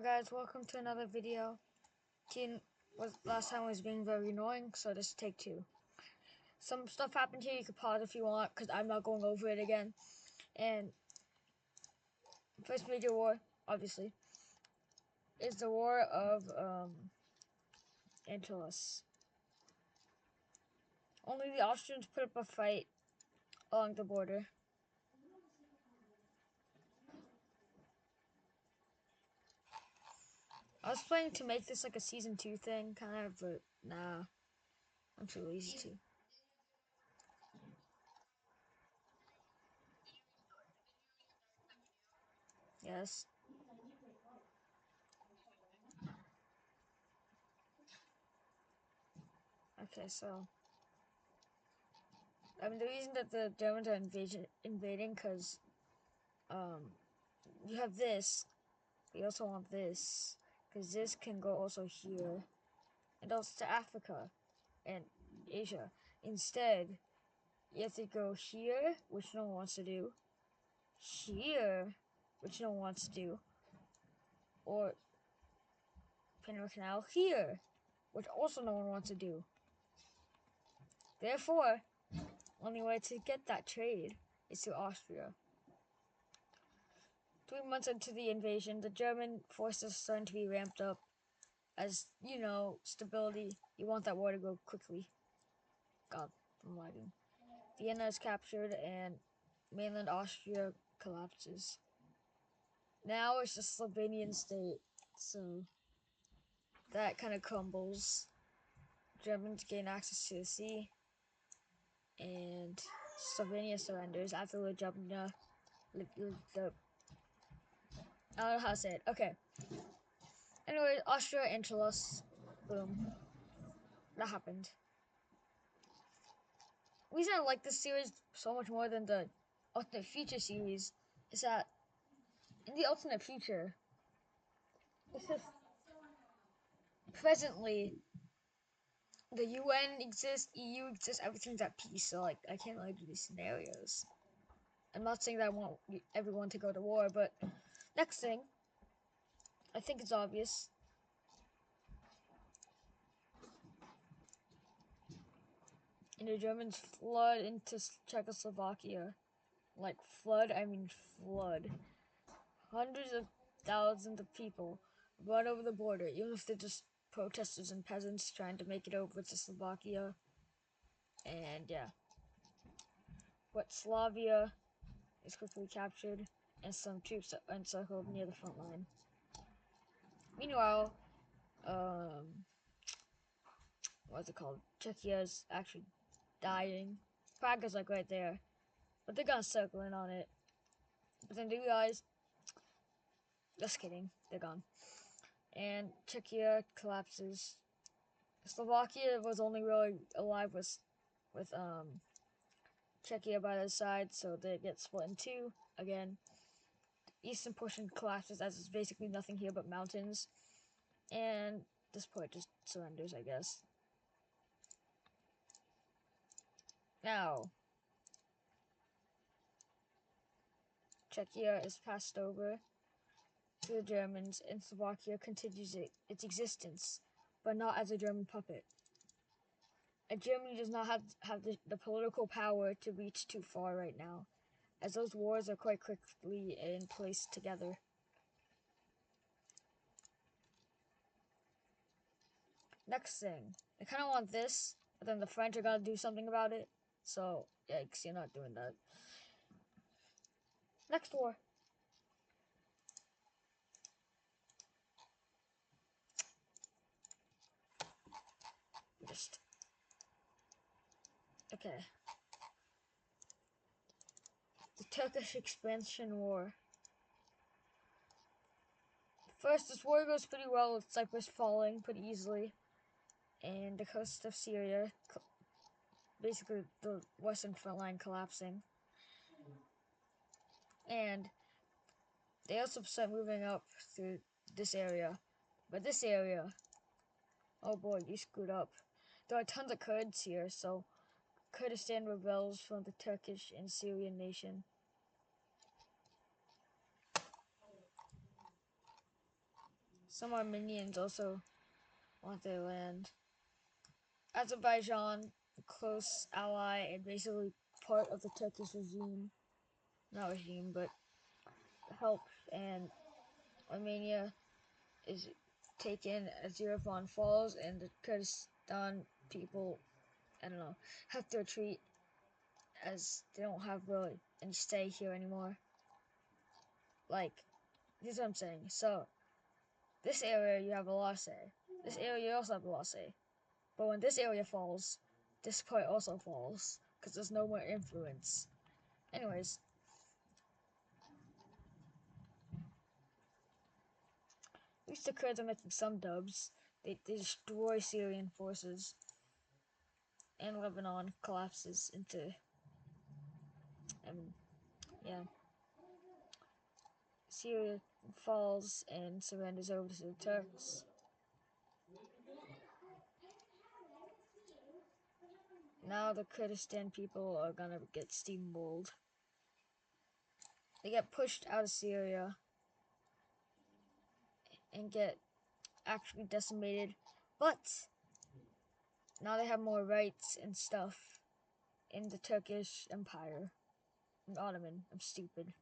Hello guys, welcome to another video. Last time was being very annoying, so this is take two. Some stuff happened here, you can pause if you want, because I'm not going over it again. And first major war, obviously, is the War of Antilles. Only the Austrians put up a fight along the border. I was planning to make this like a season 2 thing, kind of, but nah, I'm too lazy to. Yes. Okay, so I mean the reason that the Germans are invading, because you have this. We also want this, because this can go also here, and also to Africa and Asia. Instead, you have to go here, which no one wants to do, here, which no one wants to do, or Panama Canal here, which also no one wants to do. Therefore, only way to get that trade is to Austria. 3 months into the invasion, the German forces are starting to be ramped up. As, you know, stability, you want that war to go quickly. God, I'm lagging. Vienna is captured and mainland Austria collapses. Now it's just Slovenian state, so that kind of crumbles. Germans gain access to the sea, and Slovenia surrenders after Ljubljana. I don't know how to say it. Okay. Anyway, Austria Antilles. Boom. That happened. The reason I like this series so much more than the Alternate Future series is that in the Alternate Future, it's just presently the UN exists, EU exists, everything's at peace. So like, I can't really do these scenarios. I'm not saying that I want everyone to go to war, but next thing, I think it's obvious. And the Germans flood into Czechoslovakia. Like flood, I mean flood. Hundreds of thousands of people run over the border, even if they're just protesters and peasants trying to make it over to Slovakia. And yeah. But Slavia is quickly captured, and some troops are encircled near the front line. Meanwhile, what's it called? Czechia is actually dying. Prague's like right there, but they're gonna circle in on it. But then they realize, just kidding, they're gone. And Czechia collapses. Slovakia was only really alive with Czechia by their side, so they get split in two again. The eastern portion collapses as there's basically nothing here but mountains, and this part just surrenders, I guess. Now, Czechia is passed over to the Germans, and Slovakia continues its existence, but not as a German puppet. And Germany does not have the political power to reach too far right now, as those wars are quite quickly in place together. Next thing, I kind of want this, but then the French are gonna do something about it, so yikes, you're not doing that. Next war. Just okay. The Turkish Expansion War. First, this war goes pretty well with Cyprus falling pretty easily, and the coast of Syria, basically the western front line, collapsing. And they also start moving up through this area. But this area, oh boy, you screwed up. There are tons of Kurds here, so Kurdistan rebels from the Turkish and Syrian nation. Some Armenians also want their land. Azerbaijan, a close ally and basically part of the Turkish regime, not regime, but help, and Armenia is taken as Yerevan falls, and the Kurdistan people, I don't know, have to retreat as they don't have really any stay here anymore. Like, this is what I'm saying. So, this area you have a lot of say. This area you also have a lot of say. But when this area falls, this part also falls, because there's no more influence. Anyways, at least the Kurds are making some dubs. They destroy Syrian forces, and Lebanon collapses into, yeah. Syria falls and surrenders over to the Turks. Now the Kurdistan people are gonna get steamrolled. They get pushed out of Syria and get actually decimated, but now they have more rights and stuff in the Turkish Empire. And Ottoman. I'm stupid.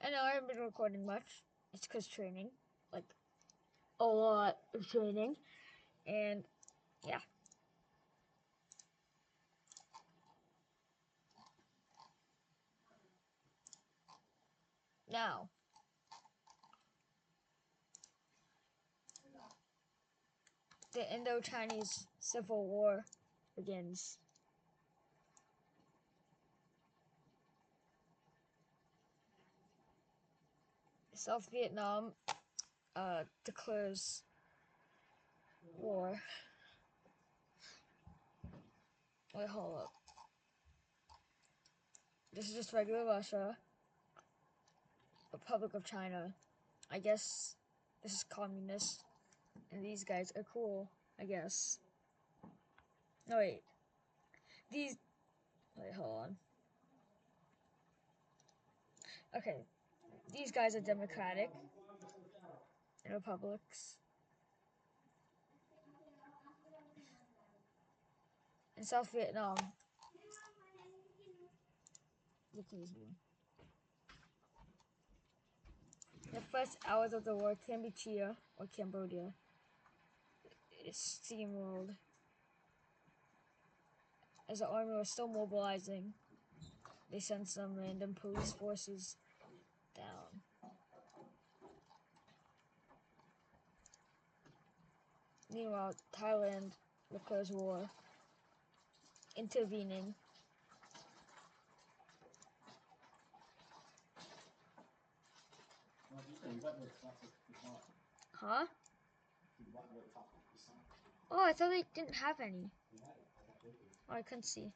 I know I haven't been recording much. It's because training. Like, a lot of training. And, yeah. Now, the Indo-Chinese Civil War begins. South Vietnam declares war. Wait, hold up. This is just regular Russia. Republic of China. I guess this is communist. And these guys are cool, I guess. No, wait. Wait, hold on. Okay. These guys are democratic. And republics. In South Vietnam. The first hours of the war, Kampuchea, or Cambodia, is steamrolled. As the army was still mobilizing, they sent some random police forces down. Meanwhile, Thailand declares war, intervening. Huh? Oh, I thought they didn't have any. Oh, I couldn't see.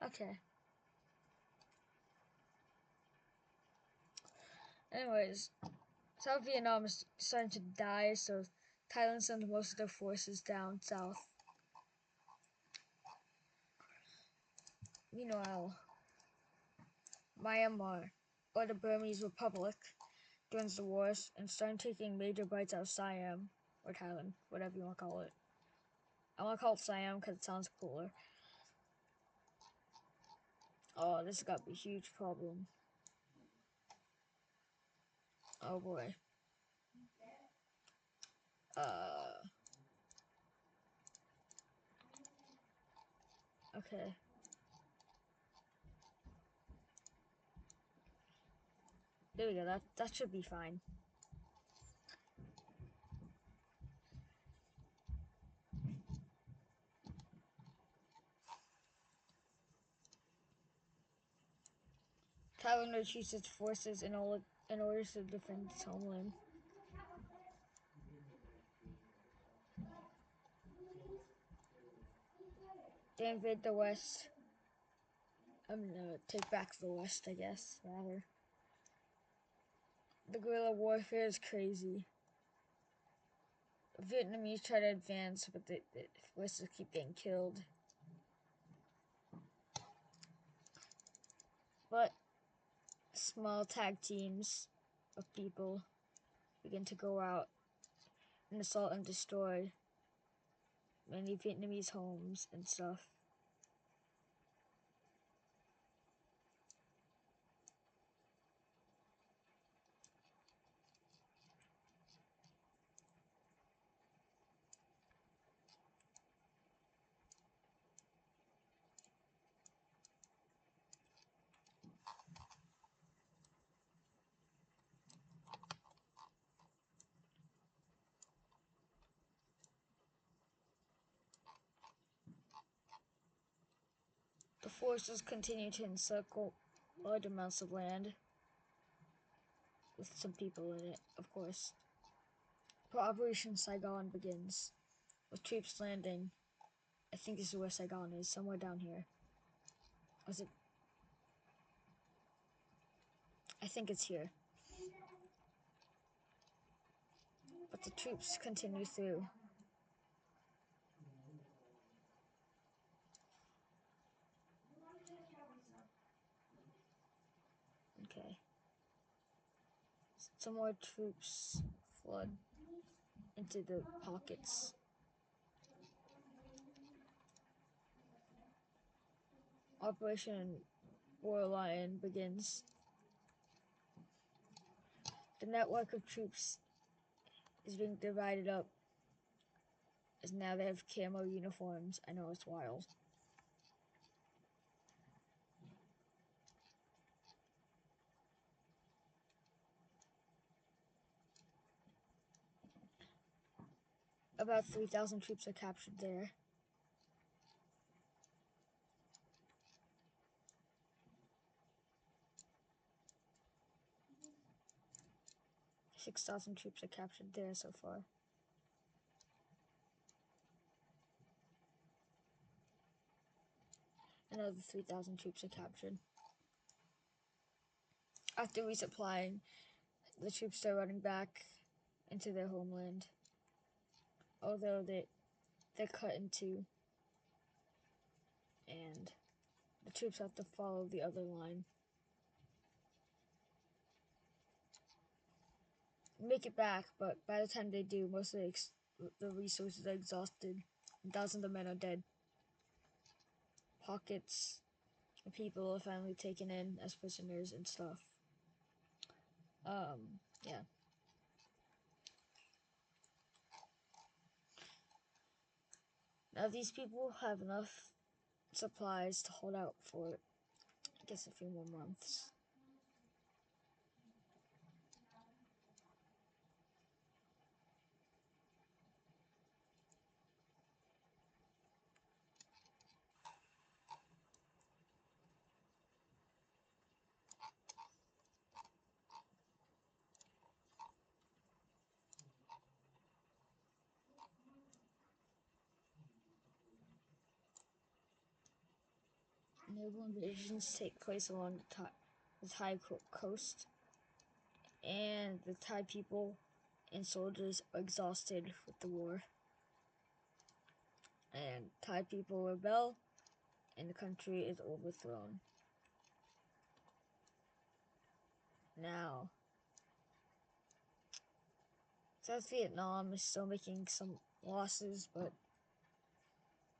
Okay. Anyways, South Vietnam is starting to die, so Thailand sends most of their forces down south. Meanwhile, Myanmar, or the Burmese Republic, joins the wars and started taking major bites out of Siam, or Thailand, whatever you want to call it. I want to call it Siam because it sounds cooler. Oh, this is got to be a huge problem. Oh boy. Okay. There we go, that should be fine. Thailand retreats its forces in order to defend its homeland. They invade the West. I'm gonna take back the West, I guess, rather. The guerrilla warfare is crazy. Vietnamese try to advance, but the forces keep getting killed. But small tag teams of people begin to go out and assault and destroy many Vietnamese homes and stuff. The forces continue to encircle large amounts of land, with some people in it, of course. Operation Saigon begins, with troops landing. I think this is where Saigon is, somewhere down here. Was it? I think it's here. But the troops continue through. Okay. Some more troops flood into the pockets. Operation War Lion begins. The network of troops is being divided up, as now they have camo uniforms. I know, it's wild. About 3,000 troops are captured there. "6,000 troops are captured there so far. Another 3,000 troops are captured. After resupplying, the troops start running back into their homeland, although they're cut in two, and the troops have to follow the other line. Make it back, but by the time they do, most of the resources are exhausted, and thousands of men are dead. Pockets of people are finally taken in as prisoners and stuff. Yeah. Now these people have enough supplies to hold out for, I guess, a few more months. Naval invasions take place along the Thai coast, and the Thai people and soldiers are exhausted with the war. And Thai people rebel, and the country is overthrown. Now, South Vietnam is still making some losses, but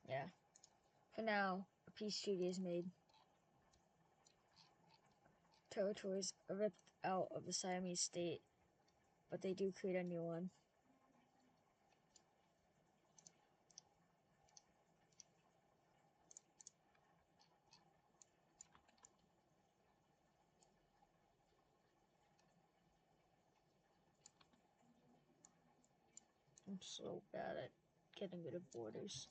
yeah. For now, a peace treaty is made. Territories are ripped out of the Siamese state, but they do create a new one. I'm so bad at getting rid of borders.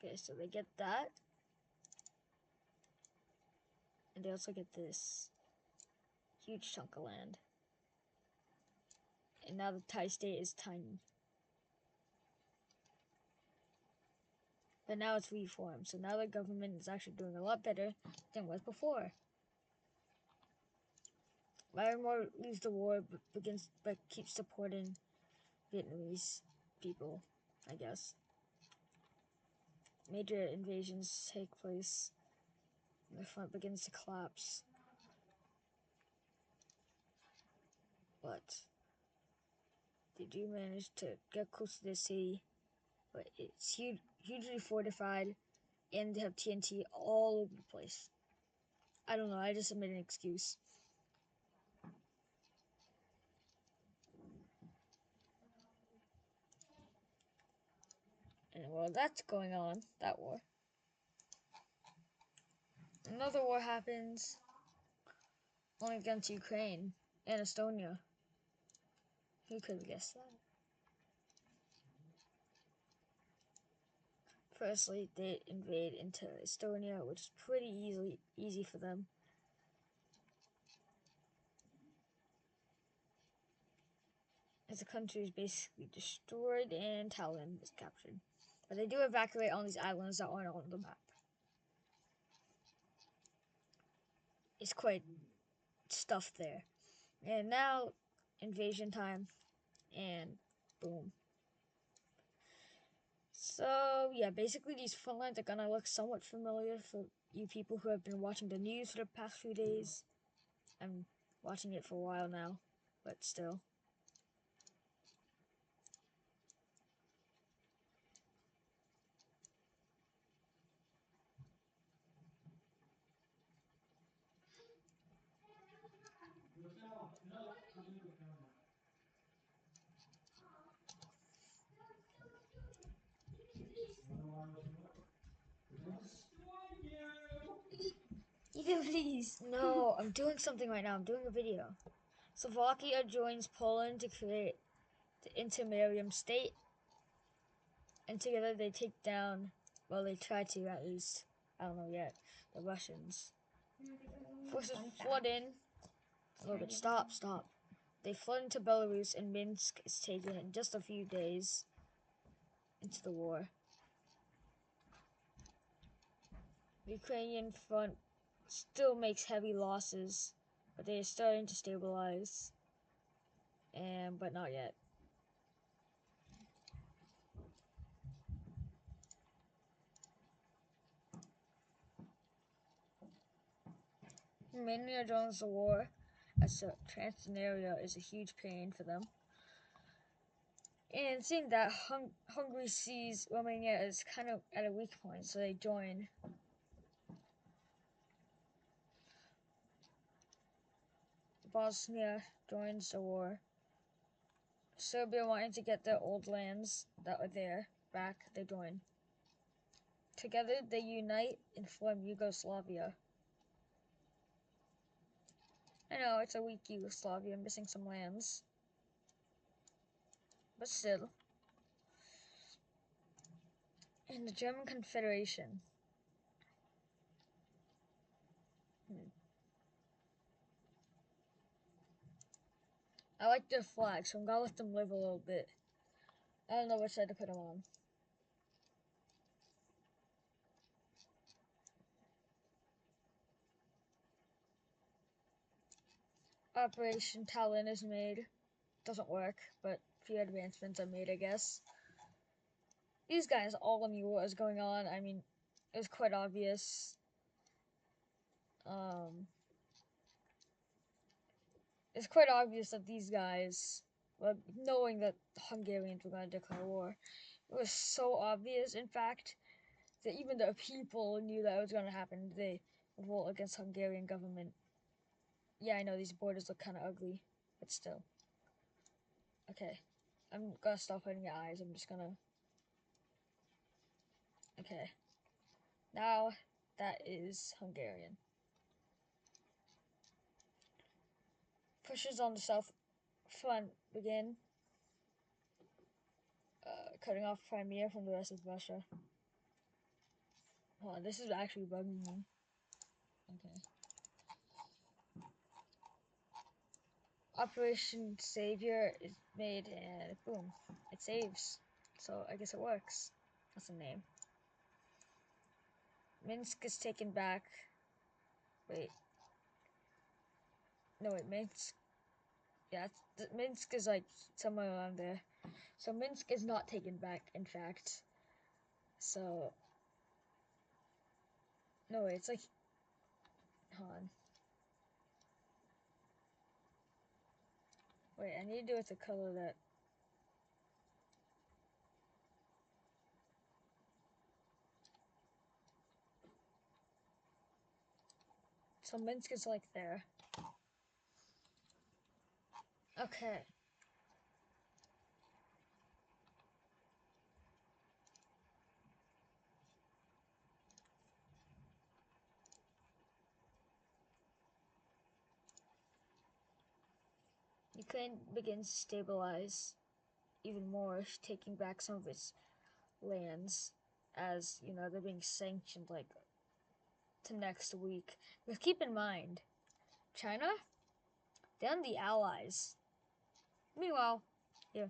Okay, so they get that. And they also get this huge chunk of land. And now the Thai state is tiny. But now it's reformed, so now the government is actually doing a lot better than it was before. Larimore leaves the war but keeps supporting Vietnamese people, I guess. Major invasions take place. The front begins to collapse. but they do manage to get close to the city. But it's hugely fortified, and they have TNT all over the place. I don't know, I just made an excuse. And while that's going on, that war, another war happens, only against Ukraine and Estonia. Who could have guessed that? Firstly, they invade into Estonia, which is pretty easy for them. As the country is basically destroyed and Tallinn is captured. But they do evacuate on these islands that aren't on the map. It's quite stuffed there. And now, invasion time, and boom. So, yeah, basically these front lines are gonna look somewhat familiar for you people who have been watching the news for the past few days. I'm watching it for a while now, but still. Ethan, please. No, I'm doing something right now. I'm doing a video. Slovakia joins Poland to create the intermarium state, and together they take down, well, they try to at least, I don't know yet, the Russians. Forces flood in. A little bit. Stop. They flood into Belarus, and Minsk is taken in just a few days into the war. The Ukrainian front still makes heavy losses, but they are starting to stabilize. But not yet. Romania joins the war, as the Transnistria is a huge pain for them. And seeing that Hungary sees Romania as kind of at a weak point, so they join. Bosnia joins the war. Serbia wanting to get their old lands that were there back, they join. Together they unite and form Yugoslavia. I know, it's a weak Yugoslavia, missing some lands. But still. And the German Confederation. I like their flag, so I'm gonna let them live a little bit. I don't know which side to put them on. Operation Tallinn is made. Doesn't work, but a few advancements are made, I guess. These guys all knew what was going on. I mean, it was quite obvious. It's quite obvious that these guys, well, knowing that the Hungarians were going to declare war, it was so obvious, in fact, that even the people knew that it was going to happen. They revolt against Hungarian government. Yeah, I know these borders look kind of ugly, but still. Okay, I'm gonna stop hiding your eyes. I'm just gonna. Okay. Now that is Hungarian. Pushes on the south front begin, cutting off Crimea from the rest of Russia. Hold on, this is actually bugging me. Okay. Operation Savior is made and boom, it saves. So I guess it works. That's the name. Minsk is taken back. Wait. No, wait, Minsk. Yeah, Minsk is like somewhere around there. So Minsk is not taken back, in fact. So. No, wait, it's like. Hold on. Wait, I need to do it to color that. So Minsk is like there. Okay. Ukraine begins to stabilize even more, taking back some of its lands as, you know, they're being sanctioned like to next week. But keep in mind, China, they're the allies. Meanwhile, yeah,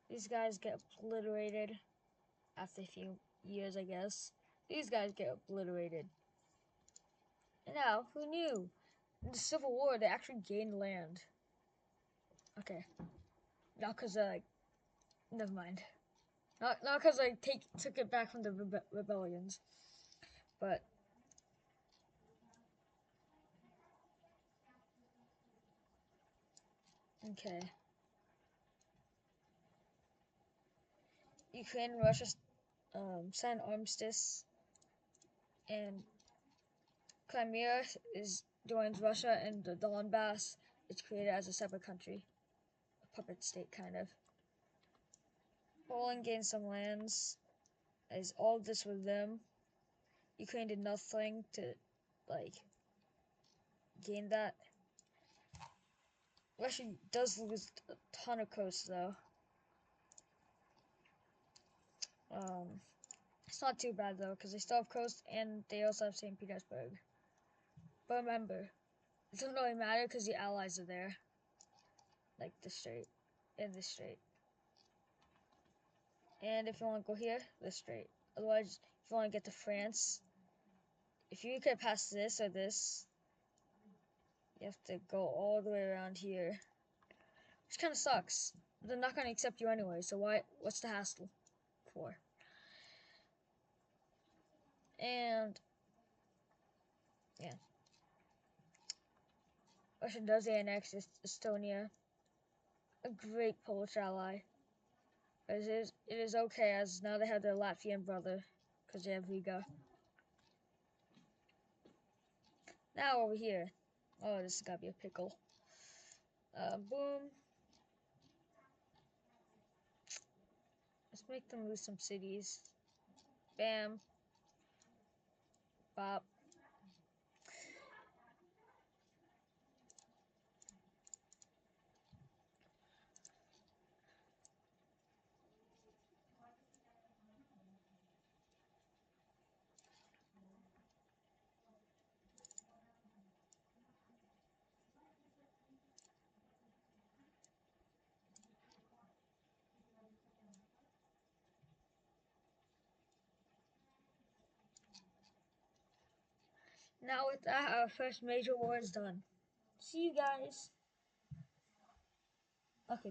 these guys get obliterated after a few years, I guess. These guys get obliterated. And now, who knew? In the Civil War, they actually gained land. Okay. Not because, never mind. Not because I took it back from the rebellions. But, okay. Ukraine and Russia signed armistice, and Crimea is joins Russia, and the Donbass is created as a separate country, a puppet state kind of. Poland gained some lands, as all of this was them. Ukraine did nothing to like gain that. Russia does lose a ton of coast though. It's not too bad though, because they still have coast and they also have St. Petersburg. But remember, it doesn't really matter because the allies are there. Like the strait. And this strait. And if you want to go here, this strait. Otherwise, if you want to get to France, if you get past this or this, you have to go all the way around here. Which kind of sucks. They're not going to accept you anyway, so what's the hassle for? And, yeah. Russia does annex Estonia, a great Polish ally. It is okay, as now they have their Latvian brother, because they have Riga. Now over here. Oh, this has got to be a pickle. Boom. Let's make them lose some cities. Bam. Bop. Now with that, our first major war is done. See you guys.